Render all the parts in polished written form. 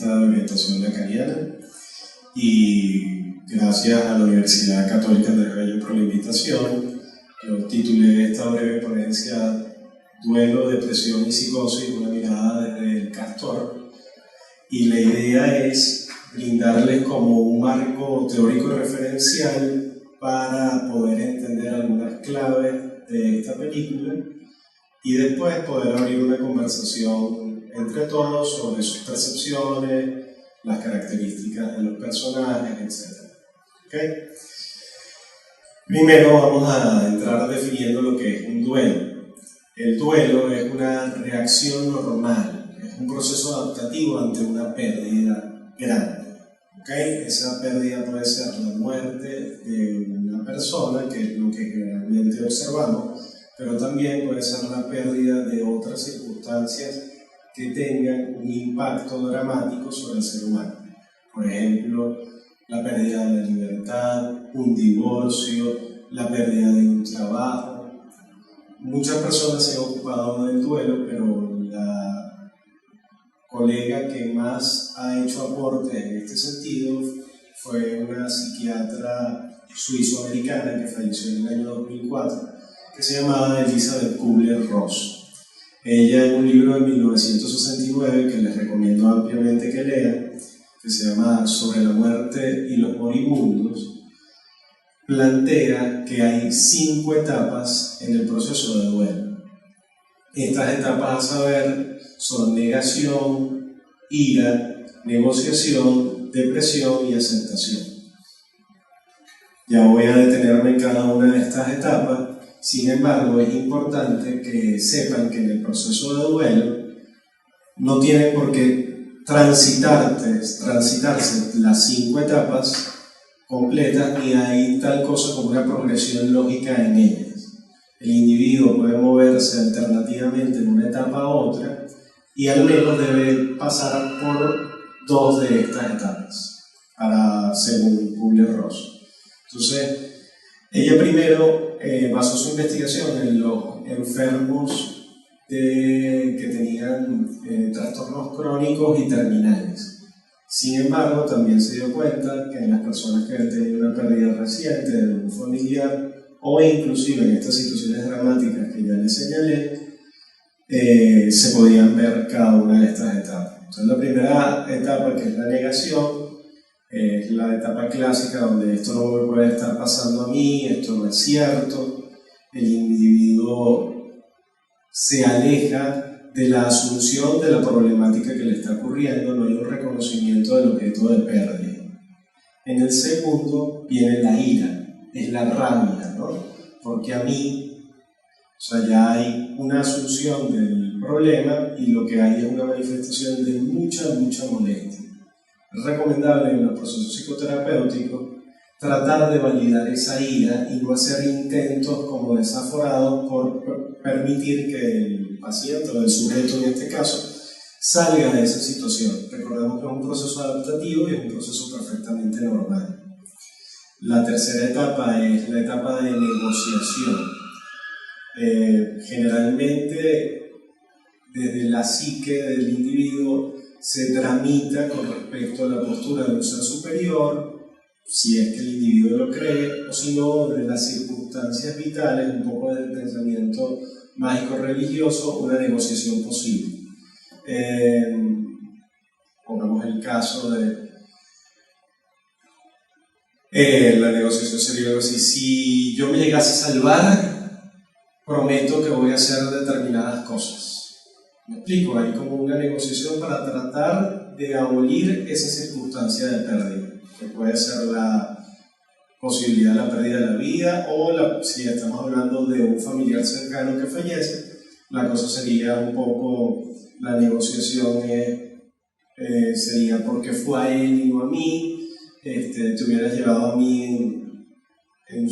psicoanalista de orientación lacaniana, y gracias a la Universidad Católica Andrés Bello por la invitación. Yo titulé esta breve ponencia Duelo, Depresión y Psicosis, una mirada desde el Castor, y la idea es brindarles como un marco teórico referencial para poder entender algunas claves de esta película y después poder abrir una conversación entre todos sobre sus percepciones, las características de los personajes, etc. ¿Okay? Primero vamos a entrar definiendo lo que es un duelo. El duelo es una reacción normal, es un proceso adaptativo ante una pérdida grande. ¿Okay? Esa pérdida puede ser la muerte de una persona, que es lo que generalmente observamos, pero también puede ser la pérdida de otras circunstancias que tengan un impacto dramático sobre el ser humano. Por ejemplo, la pérdida de la libertad, un divorcio, la pérdida de un trabajo. Muchas personas se han ocupado del duelo, pero la colega que más ha hecho aportes en este sentido fue una psiquiatra suizo-americana que falleció en el año 2004, que se llamaba Elizabeth Kubler-Ross. Ella, en un libro de 1969 que les recomiendo ampliamente que lean, que se llama Sobre la muerte y los moribundos, plantea que hay 5 etapas en el proceso de duelo. Estas etapas, a saber, son negación, ira, negociación, depresión y aceptación. Ya voy a detenerme en cada una de estas etapas. Sin embargo, es importante que sepan que en el proceso de duelo no tienen por qué transitarse las 5 etapas completas, ni hay tal cosa como una progresión lógica en ellas. El individuo puede moverse alternativamente de una etapa a otra y al menos debe pasar por 2 de estas etapas, según Kubler-Ross. Entonces, ella primero basó su investigación en los enfermos que tenían trastornos crónicos y terminales. Sin embargo, también se dio cuenta que en las personas que habían tenido una pérdida reciente de un familiar o inclusive en estas situaciones dramáticas que ya les señalé, se podían ver cada una de estas etapas. Entonces, la primera etapa, que es la negación, es la etapa clásica donde esto no me puede estar pasando a mí, esto no es cierto. El individuo se aleja de la asunción de la problemática que le está ocurriendo, no hay un reconocimiento del objeto de pérdida. En el segundo viene la ira, es la rabia, ¿no? Porque a mí, o sea, ya hay una asunción del problema y lo que hay es una manifestación de mucha molestia. Es recomendable en los procesos psicoterapéuticos tratar de validar esa ira y no hacer intentos como desaforados por permitir que el paciente o el sujeto en este caso salga de esa situación. Recordemos que es un proceso adaptativo y es un proceso perfectamente normal. La tercera etapa es la etapa de negociación. Generalmente desde la psique del individuo se tramita con respecto a la postura de un ser superior, si es que el individuo lo cree, o si no, de las circunstancias vitales, un poco del pensamiento mágico-religioso, una negociación posible. Pongamos el caso de la negociación sería algo así: si yo me llegase a salvar, prometo que voy a hacer determinadas cosas. ¿Me explico? Hay como una negociación para tratar de abolir esa circunstancia de pérdida, que puede ser la posibilidad de la pérdida de la vida o si estamos hablando de un familiar cercano que fallece, la cosa sería un poco, la negociación sería porque fue a él y no a mí, te hubieras llevado a mí en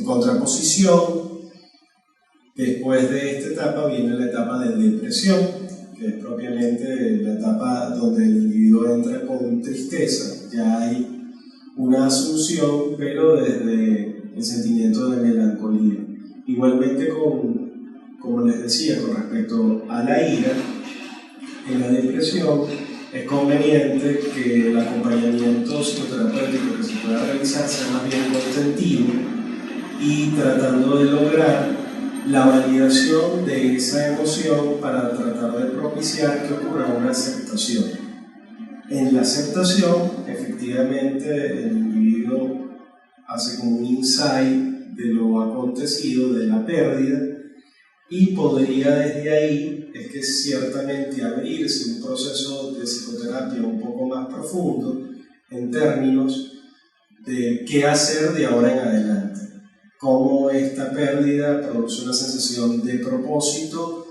contraposición. Después de esta etapa viene la etapa de depresión, que es propiamente la etapa donde el individuo entra con tristeza. Ya hay una asunción, pero desde el sentimiento de melancolía. Igualmente, como les decía, con respecto a la ira, En la depresión es conveniente que el acompañamiento psicoterapéutico que se pueda realizar sea más bien constentivo y tratando de lograr la validación de esa emoción para tratar de propiciar que ocurra una aceptación. En la aceptación, efectivamente, el individuo hace como un insight de lo acontecido, de la pérdida, y podría desde ahí, es que ciertamente abrirse un proceso de psicoterapia un poco más profundo en términos de qué hacer de ahora en adelante, cómo esta pérdida produce una sensación de propósito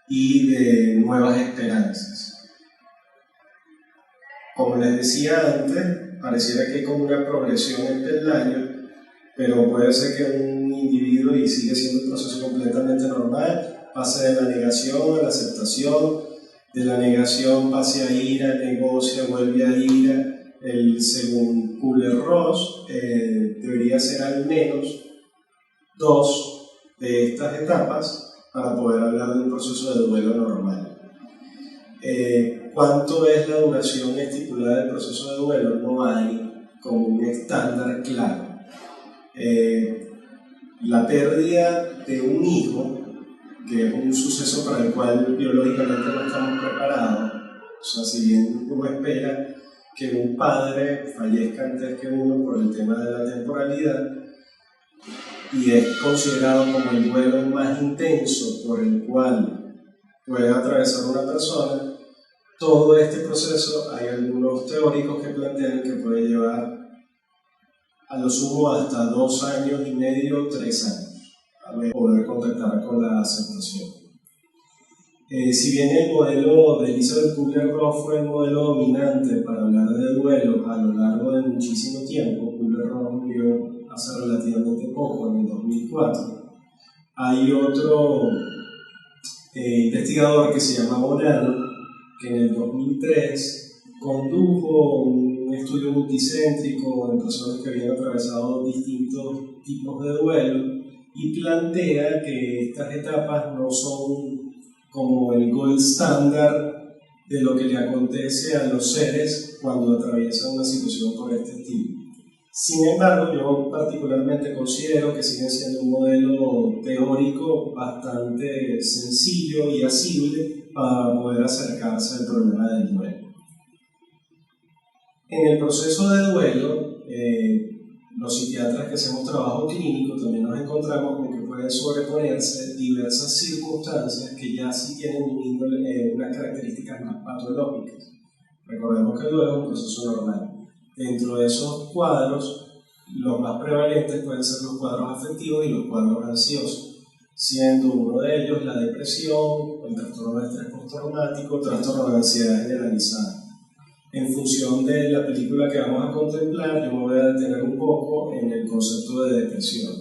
y de nuevas esperanzas. Como les decía antes, pareciera que hay como una progresión en peldaños, pero puede ser que un individuo, y sigue siendo un proceso completamente normal, pase de la negación a la aceptación, de la negación pase a ira, negocia, vuelve a ira. Según Kubler-Ross, debería ser al menos 2 de estas etapas para poder hablar de un proceso de duelo normal. ¿Cuánto es la duración estipulada del proceso de duelo? No hay como un estándar claro. La pérdida de un hijo, que es un suceso para el cual biológicamente no estamos preparados, o sea, si bien uno espera que un padre fallezca antes que uno por el tema de la temporalidad, y es considerado como el duelo más intenso por el cual puede atravesar una persona, todo este proceso hay algunos teóricos que plantean que puede llevar a lo sumo hasta 2 años y medio, 3 años, a poder contactar con la aceptación. Si bien el modelo de Elizabeth Kubler-Ross fue el modelo dominante para hablar de duelo a lo largo de muchísimo tiempo, Kubler-Ross murió hace relativamente poco, en el 2004, hay otro investigador que se llama Bonanno, que en el 2003 condujo un estudio multicéntrico de personas que habían atravesado distintos tipos de duelo y plantea que estas etapas no son como el gold standard de lo que le acontece a los seres cuando atraviesan una situación por este estilo. Sin embargo, yo particularmente considero que sigue siendo un modelo teórico bastante sencillo y asible para poder acercarse al problema del duelo. En el proceso de duelo, los psiquiatras que hacemos trabajo clínico también nos encontramos con que pueden sobreponerse diversas circunstancias que ya sí tienen unas características más patológicas. Recordemos que el duelo es un proceso normal. Dentro de esos cuadros, los más prevalentes pueden ser los cuadros afectivos y los cuadros ansiosos, siendo uno de ellos la depresión, el trastorno de estrés postraumático, trastorno de ansiedad generalizada. En función de la película que vamos a contemplar, yo me voy a detener un poco en el concepto de depresión.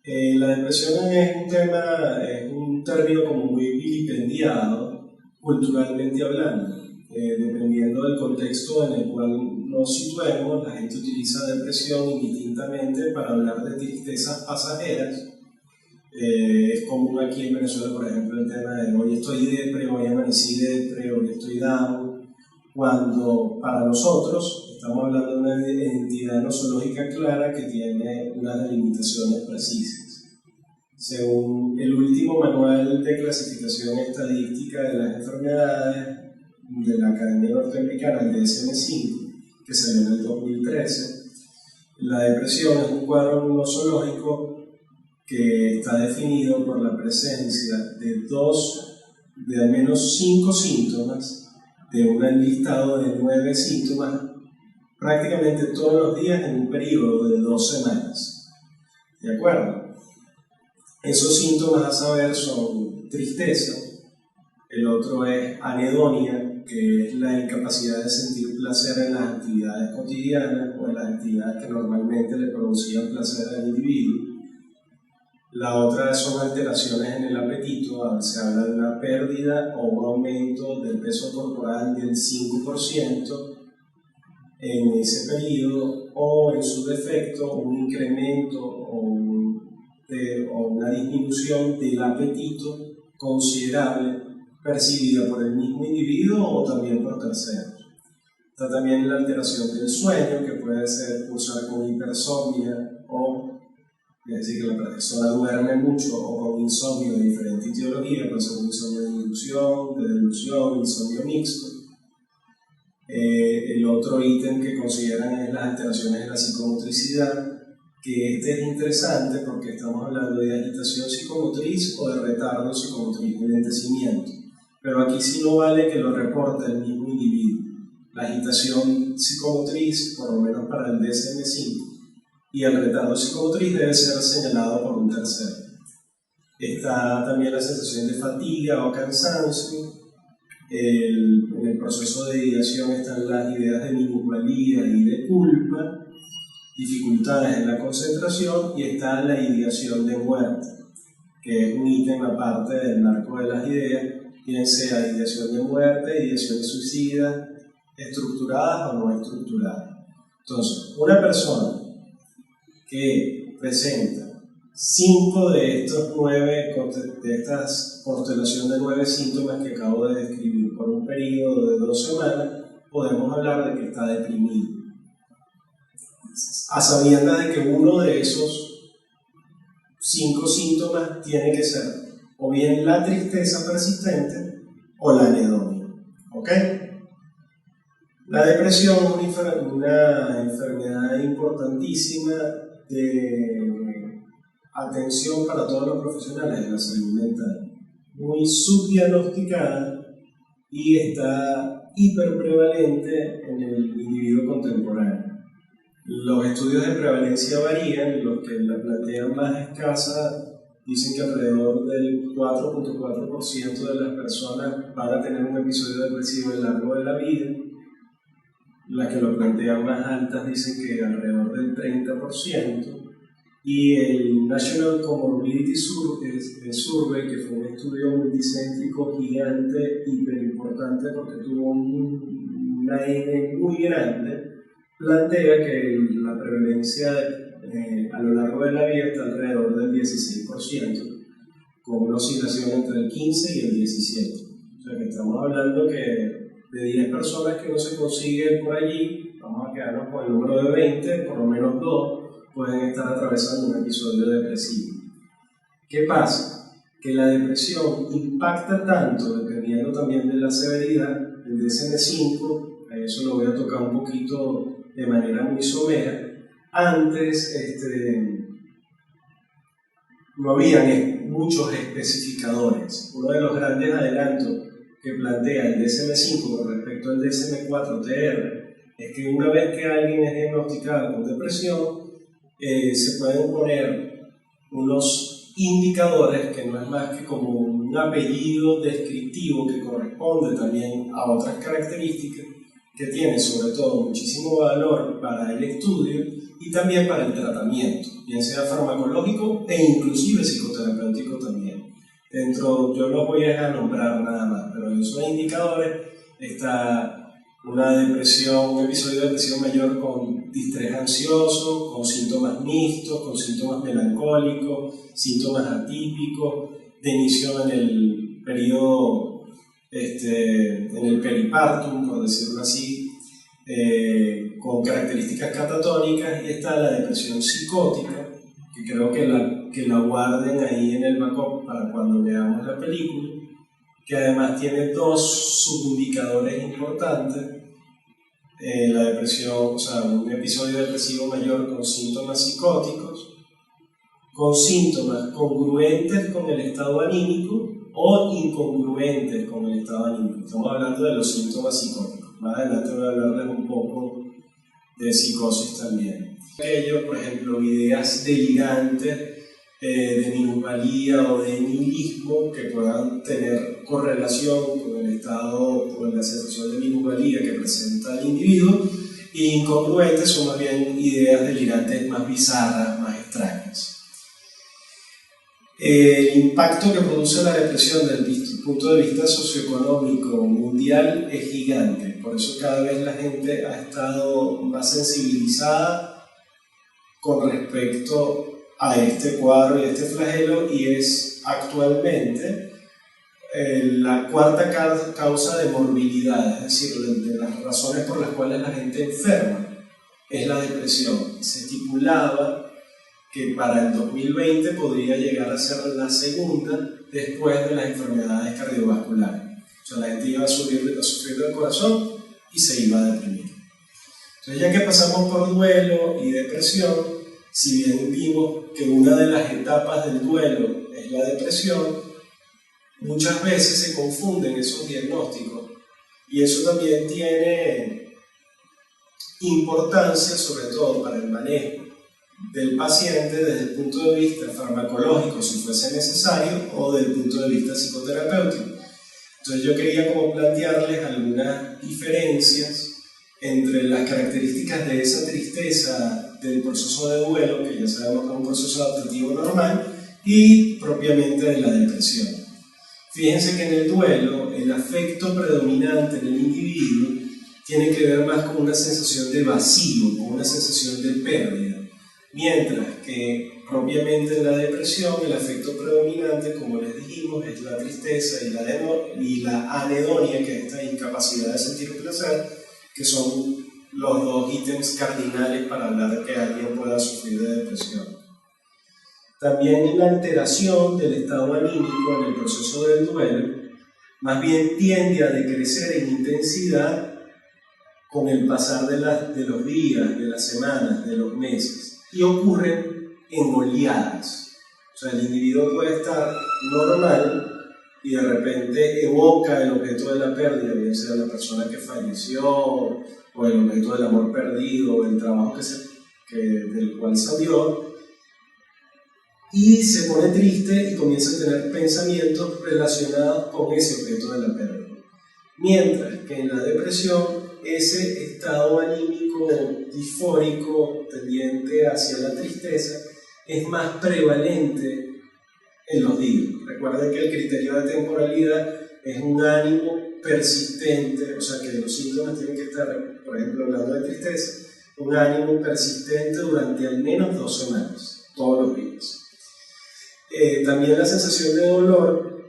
La depresión es un término como muy vilipendiado, culturalmente hablando. Dependiendo del contexto en el cual nos situemos, la gente utiliza depresión indistintamente para hablar de tristezas pasajeras. Es común aquí en Venezuela, por ejemplo, el tema de hoy estoy depre, hoy amanecí depre, hoy estoy down, cuando para nosotros estamos hablando de una entidad nosológica clara que tiene unas delimitaciones precisas. Según el último manual de clasificación estadística de las enfermedades de la Academia Norteamericana, el DSM-5, que salió en el 2013, la depresión es un cuadro nosológico que está definido por la presencia de al menos 5 síntomas de un listado de 9 síntomas prácticamente todos los días en un periodo de 2 semanas. ¿De acuerdo? Esos síntomas a saber son tristeza, el otro es anedonia, que es la incapacidad de sentir placer en las actividades cotidianas o en las actividades que normalmente le producían placer al individuo. La otra son alteraciones en el apetito, se habla de una pérdida o un aumento del peso corporal del 5% en ese periodo, o en su defecto un incremento o una disminución del apetito considerable percibida por el mismo individuo o también por terceros. Está también la alteración del sueño, que puede ser cursar con hipersomnia es decir, que la persona duerme mucho, o con insomnio de diferente etiología, puede ser un insomnio de inducción, de delusión, insomnio mixto. El otro ítem que consideran es las alteraciones de la psicomotricidad, que es interesante porque estamos hablando de agitación psicomotriz o de retardo psicomotriz, de lentecimiento. Pero aquí sí no vale que lo reporte el mismo individuo. La agitación psicomotriz, por lo menos para el DSM-5, y el retardo psicomotriz debe ser señalado por un tercero. Está también la sensación de fatiga o cansancio. En el proceso de ideación están las ideas de minusvalía y de culpa, dificultades en la concentración, y está la ideación de muerte, que es un ítem aparte del marco de las ideas, bien sea ideación de muerte, ideación de suicida, estructuradas o no estructuradas. Entonces, una persona que presenta 5 de estos 9, de estas constelación de 9 síntomas que acabo de describir por un periodo de 2 semanas, podemos hablar de que está deprimido, a sabiendas de que uno de esos 5 síntomas tiene que ser o bien la tristeza persistente o la anedonia. ¿Ok? La depresión es una enfermedad importantísima de atención para todos los profesionales de la salud mental, muy subdiagnosticada y está hiperprevalente en el individuo contemporáneo. Los estudios de prevalencia varían, los que la plantean más escasa dicen que alrededor del 4.4% de las personas van a tener un episodio depresivo a lo largo de la vida. Las que lo plantean más altas dicen que alrededor del 30%, y el National Comorbidity Survey, que fue un estudio multicéntrico gigante, hiperimportante porque tuvo una N muy grande, plantea que la prevalencia a lo largo de la vida está alrededor del 16%, con una oscilación entre el 15 y el 17%. O sea que estamos hablando que de 10 personas que no se consiguen por allí, vamos a quedarnos con el número de 20, por lo menos 2 pueden estar atravesando un episodio depresivo. ¿Qué pasa? Que la depresión impacta tanto, dependiendo también de la severidad, el DSM-5, a eso lo voy a tocar un poquito de manera muy somera. Antes no habían muchos especificadores. Uno de los grandes adelantos que plantea el DSM-5 con respecto al DSM-4-TR es que una vez que alguien es diagnosticado con depresión, se pueden poner unos indicadores que no es más que como un apellido descriptivo que corresponde también a otras características que tienen sobre todo muchísimo valor para el estudio y también para el tratamiento, bien sea farmacológico e inclusive psicoterapéutico también. Yo los voy a nombrar nada más, pero en esos indicadores está una depresión, un episodio de depresión mayor con distrés ansioso, con síntomas mixtos, con síntomas melancólicos, síntomas atípicos, tenición en el periodo, en el peripartum, por decirlo así, con características catatónicas, y está la depresión psicótica, que creo que la guarden ahí en el backup para cuando veamos la película, que además tiene 2 subindicadores importantes. La depresión, o sea, un episodio depresivo mayor con síntomas psicóticos, con síntomas congruentes con el estado anímico o incongruentes con el estado anímico. Estamos hablando de los síntomas psicóticos. Más adelante voy a hablarles un poco de psicosis también. Aquello, por ejemplo, ideas delirantes de minusvalía o de nihilismo que puedan tener correlación con el estado o la sensación de minusvalía que presenta el individuo, y incongruentes son más bien ideas delirantes más bizarras, más extrañas. El impacto que produce la depresión desde el punto de vista socioeconómico mundial es gigante, por eso cada vez la gente ha estado más sensibilizada con respecto a este cuadro y a este flagelo, y es actualmente la cuarta causa de morbilidad, es decir, de las razones por las cuales la gente enferma, es la depresión. Se estipulaba que para el 2020 podría llegar a ser la segunda después de las enfermedades cardiovasculares. O sea, la gente iba a sufrir del corazón y se iba a deprimir. Entonces, ya que pasamos por duelo y depresión, si bien vimos que una de las etapas del duelo es la depresión, muchas veces se confunden esos diagnósticos y eso también tiene importancia, sobre todo para el manejo del paciente desde el punto de vista farmacológico, si fuese necesario, o desde el punto de vista psicoterapéutico. Entonces yo quería como plantearles algunas diferencias entre las características de esa tristeza del proceso de duelo, que ya sabemos que es un proceso adaptativo normal, y propiamente de la depresión. Fíjense que en el duelo, el afecto predominante en el individuo tiene que ver más con una sensación de vacío, con una sensación de pérdida, mientras que propiamente en la depresión el afecto predominante, como les dijimos, es la tristeza y la anedonia, que es esta incapacidad de sentir placer, que son los dos ítems cardinales para hablar de que alguien pueda sufrir de depresión. También la alteración del estado anímico en el proceso del duelo más bien tiende a decrecer en intensidad con el pasar de los días, de las semanas, de los meses, y ocurren en oleadas. O sea, el individuo puede estar normal y de repente evoca el objeto de la pérdida, bien sea la persona que falleció, o el objeto del amor perdido, o el trabajo del cual salió, y se pone triste y comienza a tener pensamientos relacionados con ese objeto de la pérdida. Mientras que en la depresión, ese estado anímico disfórico tendiente hacia la tristeza es más prevalente en los días. Recuerden que el criterio de temporalidad es un ánimo persistente, o sea que los síntomas tienen que estar, por ejemplo, hablando de tristeza, un ánimo persistente durante al menos 2 semanas, todos los días. También la sensación de dolor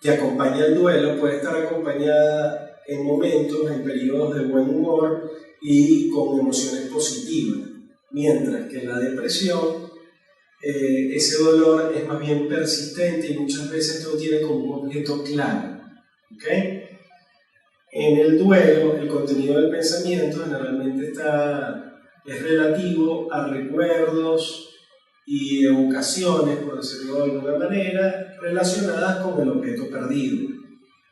que acompaña el duelo puede estar acompañada en momentos, en periodos de buen humor y con emociones positivas, mientras que en la depresión ese dolor es más bien persistente y muchas veces no tiene como un objeto claro. ¿Okay? En el duelo, el contenido del pensamiento generalmente es relativo a recuerdos y evocaciones, por decirlo de alguna manera, relacionadas con el objeto perdido.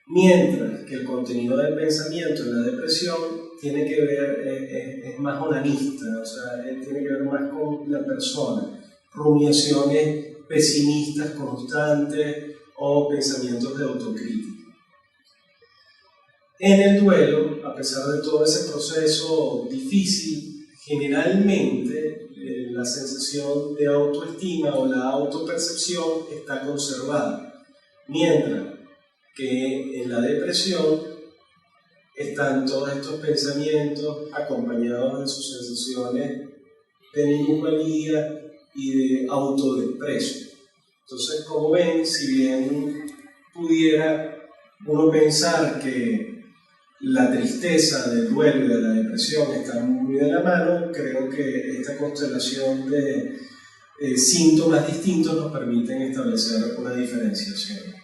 Mientras que el contenido del pensamiento en la depresión tiene que ver, es más onanista, o sea, tiene que ver más con la persona, rumiaciones pesimistas constantes o pensamientos de autocrítica. En el duelo, a pesar de todo ese proceso difícil, generalmente la sensación de autoestima o la autopercepción está conservada, mientras que en la depresión están todos estos pensamientos acompañados de sus sensaciones de minusvalía y de autodesprecio. Entonces, como ven, si bien pudiera uno pensar que la tristeza del duelo y de la depresión están muy de la mano, creo que esta constelación de síntomas distintos nos permiten establecer una diferenciación.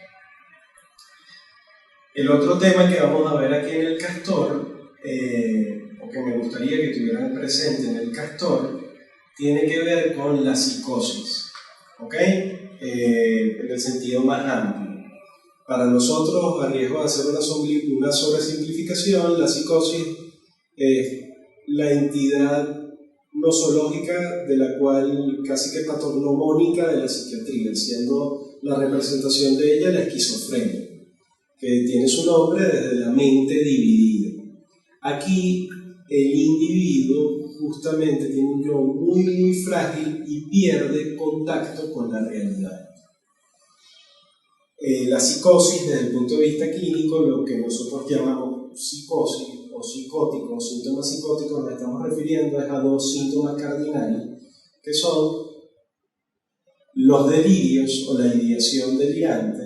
El otro tema que vamos a ver aquí en el castor, o que me gustaría que tuvieran presente en el castor, tiene que ver con la psicosis, ¿ok? En el sentido más amplio. Para nosotros, a riesgo de hacer una sobresimplificación, la psicosis es la entidad nosológica de la cual casi que patognomónica de la psiquiatría, siendo la representación de ella la esquizofrenia, que tiene su nombre desde la mente dividida. Aquí el individuo justamente tiene un yo muy, muy frágil y pierde contacto con la realidad. La psicosis, desde el punto de vista clínico, lo que nosotros llamamos psicosis o psicótico, síntomas psicóticos, nos estamos refiriendo a 2 síntomas cardinales, que son los delirios o la ideación delirante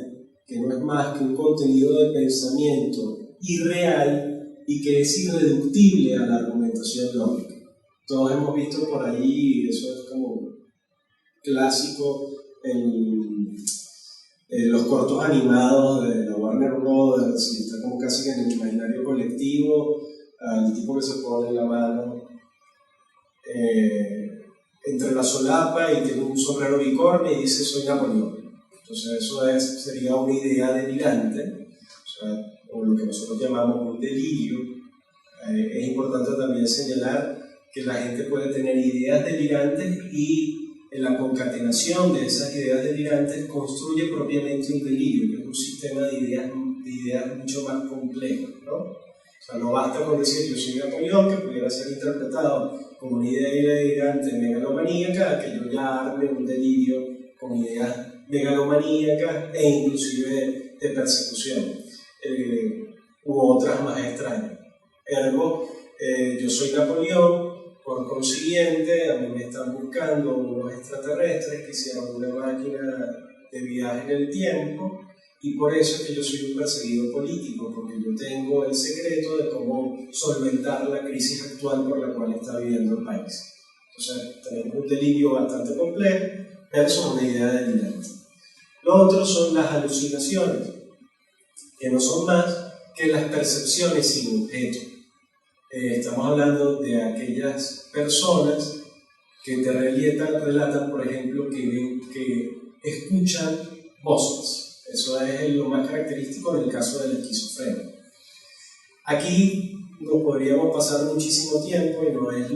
que no es más que un contenido de pensamiento irreal y que es irreductible a la argumentación lógica. Todos hemos visto por ahí, eso es como clásico en los cortos animados de la Warner Brothers, y está como casi que en el imaginario colectivo, al tipo que se pone la mano entre la solapa y tiene un sombrero bicorne y dice soy Napoleón. Entonces eso sería una idea delirante, o lo que nosotros llamamos un delirio. Es importante también señalar que la gente puede tener ideas delirantes y en la concatenación de esas ideas delirantes construye propiamente un delirio, que es un sistema de ideas mucho más complejo, ¿no? O sea, no basta con decir yo soy Napoleón, que pudiera ser interpretado como una idea delirante megalomaníaca, que yo ya arme un delirio con ideas megalomaníacas e inclusive de persecución, u otras más extrañas. Ergo, yo soy Napoleón, por consiguiente, a mí me están buscando unos extraterrestres que hicieron una máquina de viaje en el tiempo, y por eso es que yo soy un perseguido político, porque yo tengo el secreto de cómo solventar la crisis actual por la cual está viviendo el país. Entonces, tenemos un delirio bastante complejo versus una idea delirante. Lo otro son las alucinaciones, que no son más que las percepciones sin objeto. Estamos hablando de aquellas personas que te relatan, por ejemplo, que escuchan voces. Eso es lo más característico en el caso de la esquizofrenia. Aquí nos podríamos pasar muchísimo tiempo y no es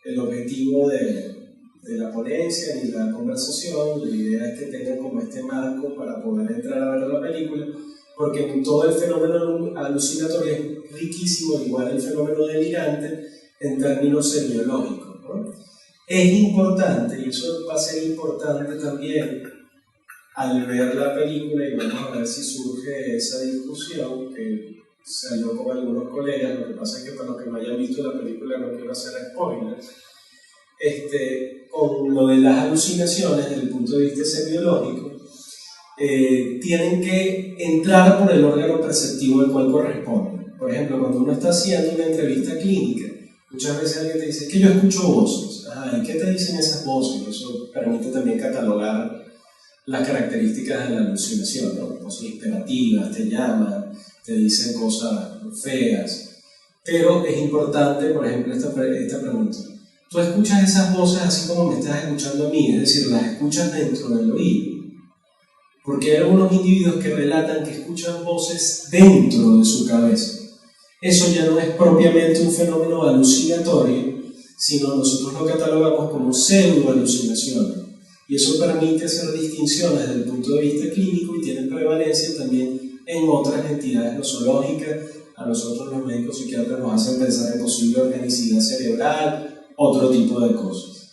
el objetivo de la ponencia ni de la conversación. La idea es que tengan como este marco para poder entrar a ver la película, porque todo el fenómeno alucinatorio es riquísimo, igual el fenómeno delirante en términos semiológicos, ¿no? Es importante, y eso va a ser importante también al ver la película, y vamos a ver si surge esa discusión que salió con algunos colegas. Lo que pasa es que para los que no hayan visto la película no quiero hacer spoilers. Con lo de las alucinaciones desde el punto de vista semiológico, tienen que entrar por el órgano perceptivo al cual corresponde. Por ejemplo, cuando uno está haciendo una entrevista clínica, muchas veces alguien te dice que yo escucho voces. ¿Y qué te dicen esas voces? Eso permite también catalogar las características de la alucinación, ¿no? Voces imperativas, te llaman, te dicen cosas feas. Pero es importante, por ejemplo, esta pregunta. Tú escuchas esas voces así como me estás escuchando a mí, es decir, las escuchas dentro del oído. Porque hay algunos individuos que relatan que escuchan voces dentro de su cabeza. Eso ya no es propiamente un fenómeno alucinatorio, sino nosotros lo catalogamos como pseudoalucinaciones. Y eso permite hacer distinciones desde el punto de vista clínico y tiene prevalencia también en otras entidades nosológicas. A nosotros los médicos psiquiatras nos hacen pensar en posible organicidad cerebral, otro tipo de cosas.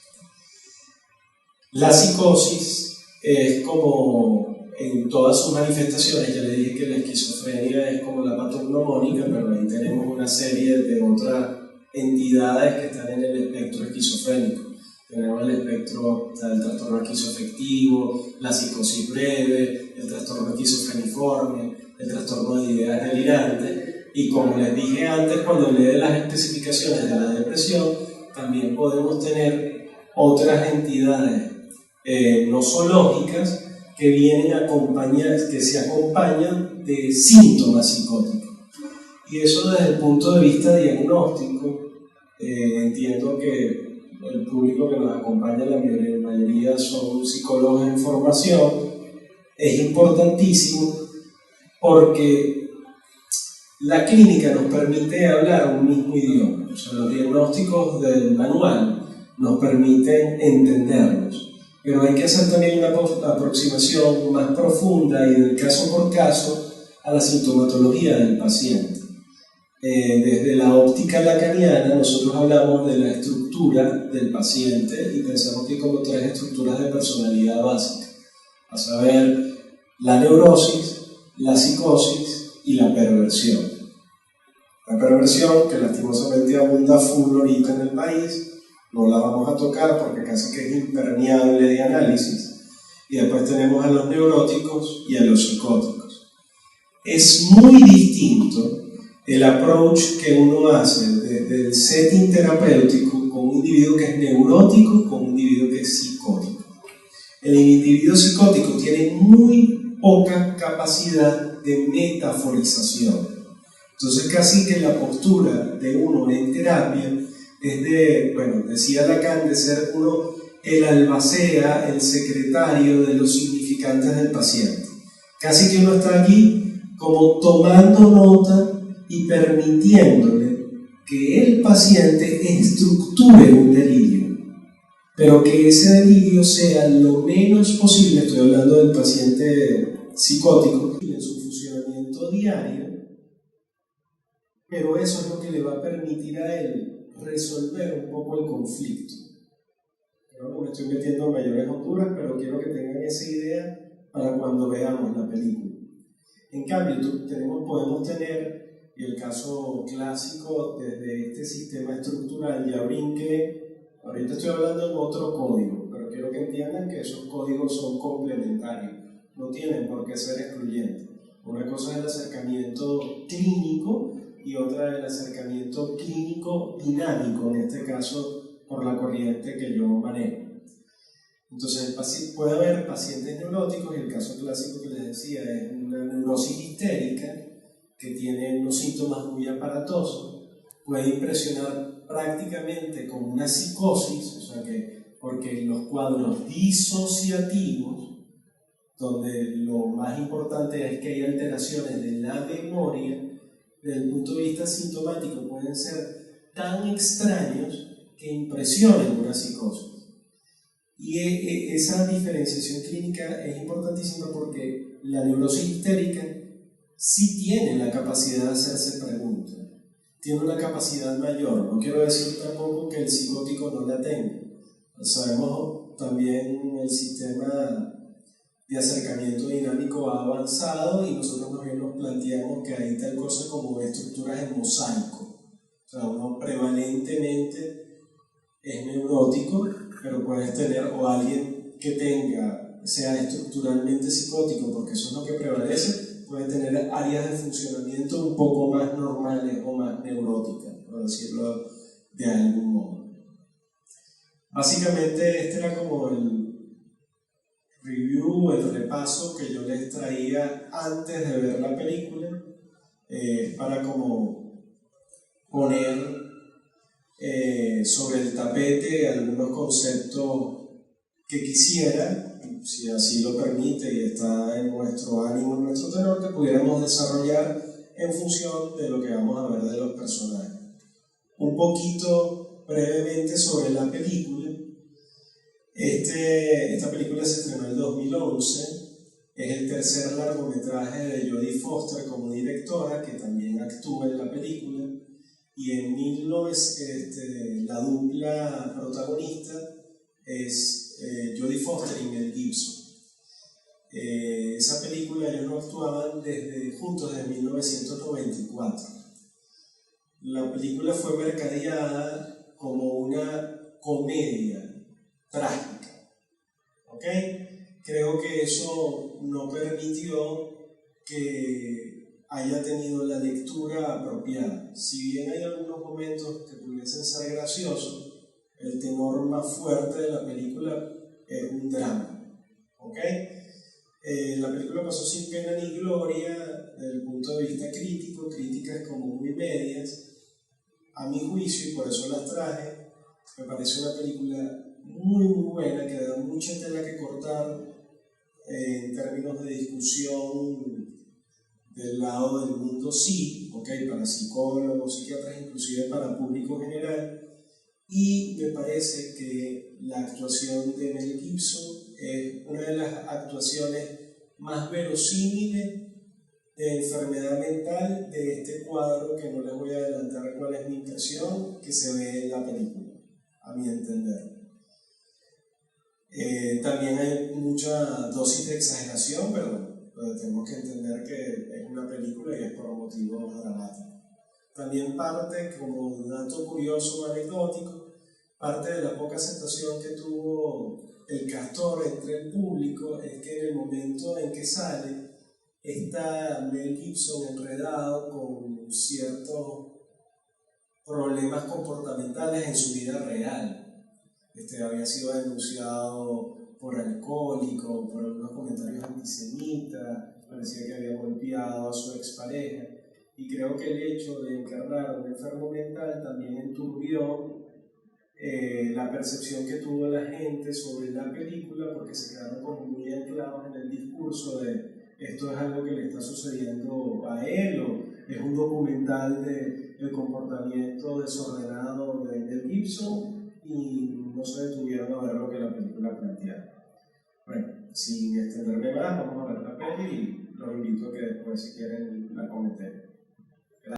La psicosis es como en todas sus manifestaciones. Ya le dije que la esquizofrenia es como la patognomónica, pero ahí tenemos una serie de otras entidades que están en el espectro esquizofrénico. Tenemos el espectro del trastorno esquizoafectivo, la psicosis breve, el trastorno esquizofreniforme, el trastorno de ideas delirantes, y como les dije antes, cuando hablé de las especificaciones de la depresión, también podemos tener otras entidades nosológicas que vienen acompañadas, que se acompañan de síntomas psicóticos. Y eso desde el punto de vista diagnóstico, entiendo que el público que nos acompaña, la mayoría son psicólogos en formación, es importantísimo porque la clínica nos permite hablar un mismo idioma. O sea, los diagnósticos del manual nos permiten entendernos, pero hay que hacer también una aproximación más profunda y del caso por caso a la sintomatología del paciente. Desde la óptica lacaniana nosotros hablamos de la estructura del paciente y pensamos que hay como tres estructuras de personalidad básica, a saber, la neurosis, la psicosis y la perversión. La perversión, que lastimosamente abunda full ahorita en el país, no la vamos a tocar porque casi que es impermeable de análisis. y después tenemos a los neuróticos y a los psicóticos. Es muy distinto el approach que uno hace desde el setting terapéutico con un individuo que es neurótico con un individuo que es psicótico. El individuo psicótico tiene muy poca capacidad de metaforización. Entonces casi que la postura de uno en terapia es de, bueno, decía Lacan, de ser uno el albacea, el secretario de los significantes del paciente. Casi que uno está allí como tomando nota y permitiéndole que el paciente estructure un delirio, pero que ese delirio sea lo menos posible, estoy hablando del paciente psicótico, en su funcionamiento diario, pero eso es lo que le va a permitir a él resolver un poco el conflicto. Creo que me estoy metiendo en mayores honduras, pero quiero que tengan esa idea para cuando veamos la película. En cambio, podemos tener, y el caso clásico desde este sistema estructural, ya brinqué, ahorita estoy hablando en otro código, pero quiero que entiendan que esos códigos son complementarios, no tienen por qué ser excluyentes. Una cosa es el acercamiento clínico y otra es el acercamiento clínico dinámico, en este caso por la corriente que yo manejo. Entonces puede haber pacientes neuróticos, y el caso clásico que les decía es una neurosis histérica que tiene unos síntomas muy aparatosos, puede impresionar prácticamente como una psicosis, o sea que porque los cuadros disociativos, donde lo más importante es que hay alteraciones de la memoria, desde el punto de vista sintomático pueden ser tan extraños que impresionen una psicosis. Y esa diferenciación clínica es importantísima porque la neurosis histérica sí tiene la capacidad de hacerse preguntas, tiene una capacidad mayor. No quiero decir tampoco que el psicótico no la tenga. Sabemos también el sistema de acercamiento dinámico ha avanzado y nosotros más bien nos planteamos que hay tal cosa como estructuras en mosaico. O sea, uno prevalentemente es neurótico, pero puedes tener o alguien que sea estructuralmente psicótico, porque eso es lo que prevalece, puede tener áreas de funcionamiento un poco más normales o más neuróticas, por decirlo de algún modo. Básicamente este era como el review, el repaso que yo les traía antes de ver la película, para como poner sobre el tapete algunos conceptos que quisiera, si así lo permite y está en nuestro ánimo, en nuestro tenor, que pudiéramos desarrollar en función de lo que vamos a ver de los personajes. Un poquito brevemente sobre la película. Esta película se estrenó en el 2011, es el tercer largometraje de Jodie Foster como directora, que también actúa en la película, y en 2009 la dupla protagonista es Jodie Foster y Mel Gibson. Esa película ellos no actuaban juntos desde 1994. La película fue mercadeada como una comedia trágica, ¿ok? Creo que eso no permitió que haya tenido la lectura apropiada. Si bien hay algunos momentos que pudiesen ser graciosos, el tenor más fuerte de la película es un drama, ¿ok? La película pasó sin pena ni gloria desde el punto de vista crítico, críticas como muy medias, a mi juicio, y por eso las traje. Me parece una película muy buena, que da mucha tela que cortar en términos de discusión del lado del mundo para psicólogos, psiquiatras, inclusive para público general, y me parece que la actuación de Mel Gibson es una de las actuaciones más verosímiles de enfermedad mental de este cuadro, que no les voy a adelantar cuál es mi impresión, que se ve en la película, a mi entender. También hay mucha dosis de exageración, pero tenemos que entender que es una película y es por motivos dramáticos. También parte, como dato curioso o anecdótico, parte de la poca aceptación que tuvo el castor entre el público es que en el momento en que sale está Mel Gibson enredado con ciertos problemas comportamentales en su vida real. Había sido denunciado por alcohólico, por algunos comentarios antisemitas, parecía que había golpeado a su expareja, y creo que el hecho de encarnar un enfermo mental también enturbió la percepción que tuvo la gente sobre la película, porque se quedaron como muy anclados en el discurso de esto es algo que le está sucediendo a él, o es un documental del comportamiento desordenado de Gibson, y no se detuvieron a ver lo que la película planteaba. Bueno, sin extenderme más, vamos a ver la peli y los invito a que después, si quieren, la comentemos.